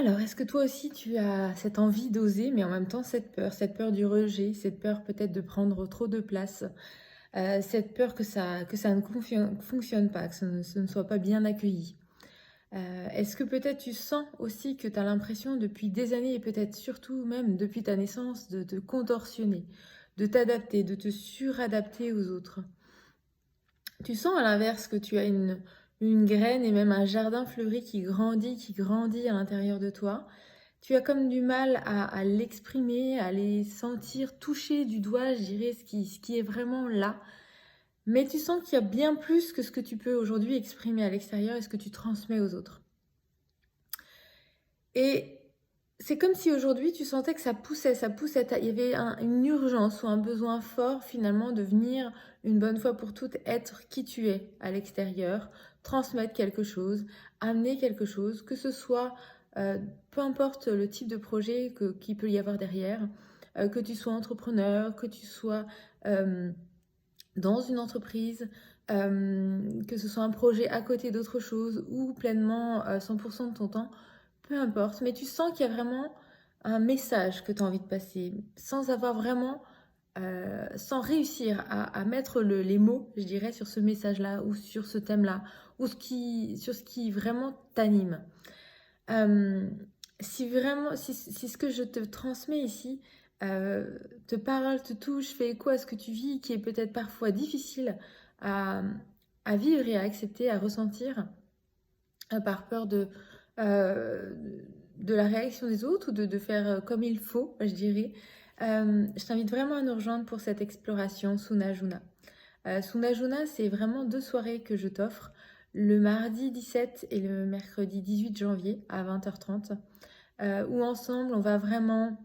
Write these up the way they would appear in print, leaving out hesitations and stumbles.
Alors, est-ce que toi aussi tu as cette envie d'oser, mais en même temps cette peur du rejet, cette peur peut-être de prendre trop de place, cette peur que ça ne fonctionne pas, que ce ne soit pas bien accueilli? Est-ce que peut-être tu sens aussi que tu as l'impression depuis des années et peut-être surtout même depuis ta naissance de te contorsionner, de t'adapter, de te suradapter aux autres? Tu sens à l'inverse que tu as une graine et même un jardin fleuri qui grandit à l'intérieur de toi. Tu as comme du mal à l'exprimer, à les sentir toucher du doigt, je dirais, ce qui est vraiment là. Mais tu sens qu'il y a bien plus que ce que tu peux aujourd'hui exprimer à l'extérieur et ce que tu transmets aux autres. Et c'est comme si aujourd'hui tu sentais que ça poussait, il y avait une urgence ou un besoin fort finalement de venir une bonne fois pour toutes être qui tu es à l'extérieur, transmettre quelque chose, amener quelque chose, que ce soit peu importe le type de projet qu'il peut y avoir derrière, que tu sois entrepreneur, que tu sois euh, dans une entreprise, que ce soit un projet à côté d'autre chose ou pleinement 100% de ton temps, peu importe, mais tu sens qu'il y a vraiment un message que tu as envie de passer, sans avoir vraiment, sans réussir à mettre les mots, je dirais, sur ce message-là ou sur ce thème-là, ou sur ce qui vraiment t'anime. Euh, si ce que je te transmets ici te parle, te touche, fait écho à ce que tu vis, qui est peut-être parfois difficile à, à vivre et à accepter, à ressentir, par peur euh, de la réaction des autres ou de faire comme il faut, je dirais, je t'invite vraiment à nous rejoindre pour cette exploration Sunajuna. Sunajuna, c'est vraiment 2 soirées que je t'offre, le mardi 17 et le mercredi 18 janvier à 20h30, où ensemble on va vraiment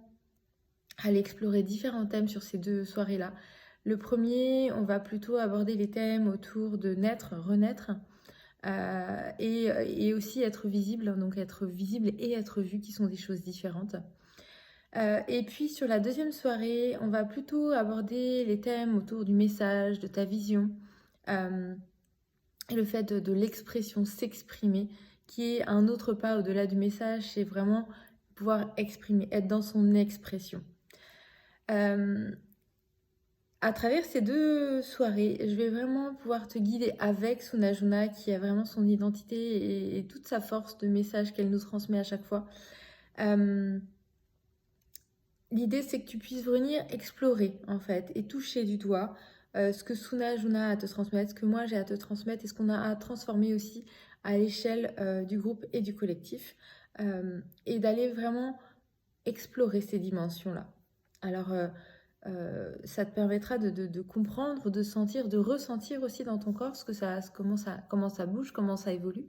aller explorer différents thèmes sur ces 2 soirées-là. Le premier, on va plutôt aborder les thèmes autour de naître, renaître, et aussi être visible, donc être visible et être vu, qui sont des choses différentes. Et puis sur la deuxième soirée, on va plutôt aborder les thèmes autour du message, de ta vision, euh, et le fait de l'expression, s'exprimer, qui est un autre pas au-delà du message, c'est vraiment pouvoir exprimer, être dans son expression. Euh, À travers ces 2 soirées, je vais vraiment pouvoir te guider avec Sunajuna, qui a vraiment son identité et toute sa force de message qu'elle nous transmet à chaque fois. Euh, L'idée, c'est que tu puisses venir explorer, en fait, et toucher du doigt ce que Sunajuna a à te transmettre, ce que moi j'ai à te transmettre et ce qu'on a à transformer aussi à l'échelle du groupe et du collectif. Et d'aller vraiment explorer ces dimensions-là. Alors, ça te permettra de comprendre, de sentir, de ressentir aussi dans ton corps comment ça bouge, comment ça évolue,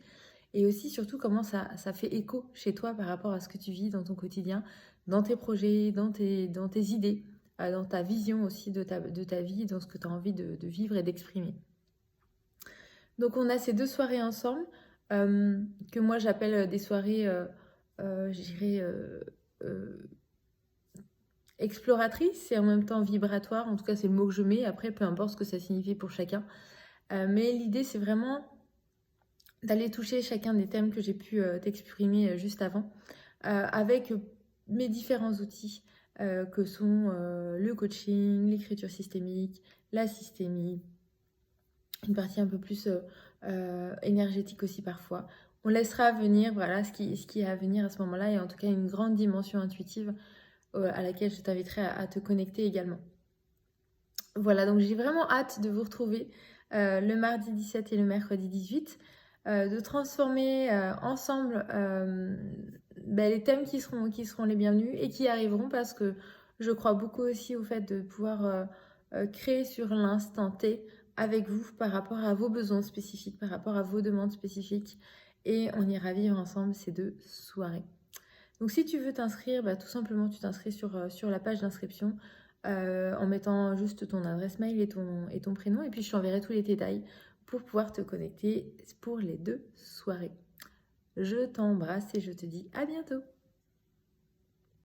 et aussi surtout comment ça fait écho chez toi par rapport à ce que tu vis dans ton quotidien, dans tes projets, dans tes idées, dans ta vision aussi de ta vie, dans ce que tu as envie de vivre et d'exprimer. Donc on a ces 2 soirées ensemble, que moi j'appelle des soirées, je dirais, euh, exploratrice et en même temps vibratoire. En tout cas, c'est le mot que je mets. Après, peu importe ce que ça signifie pour chacun. Mais l'idée, c'est vraiment d'aller toucher chacun des thèmes que j'ai pu t'exprimer juste avant, avec mes différents outils que sont le coaching, l'écriture systémique, la systémie, une partie un peu plus énergétique aussi parfois. On laissera venir voilà, ce qui est à venir à ce moment-là, et en tout cas une grande dimension intuitive à laquelle je t'inviterai à te connecter également. Voilà, donc j'ai vraiment hâte de vous retrouver le mardi 17 et le mercredi 18, de transformer ensemble les thèmes qui seront les bienvenus et qui arriveront, parce que je crois beaucoup aussi au fait de pouvoir créer sur l'instant T avec vous par rapport à vos besoins spécifiques, par rapport à vos demandes spécifiques, et on ira vivre ensemble ces 2 soirées. Donc si tu veux t'inscrire, tout simplement tu t'inscris sur la page d'inscription en mettant juste ton adresse mail et ton prénom, et puis je t'enverrai tous les détails pour pouvoir te connecter pour les 2 soirées. Je t'embrasse et je te dis à bientôt.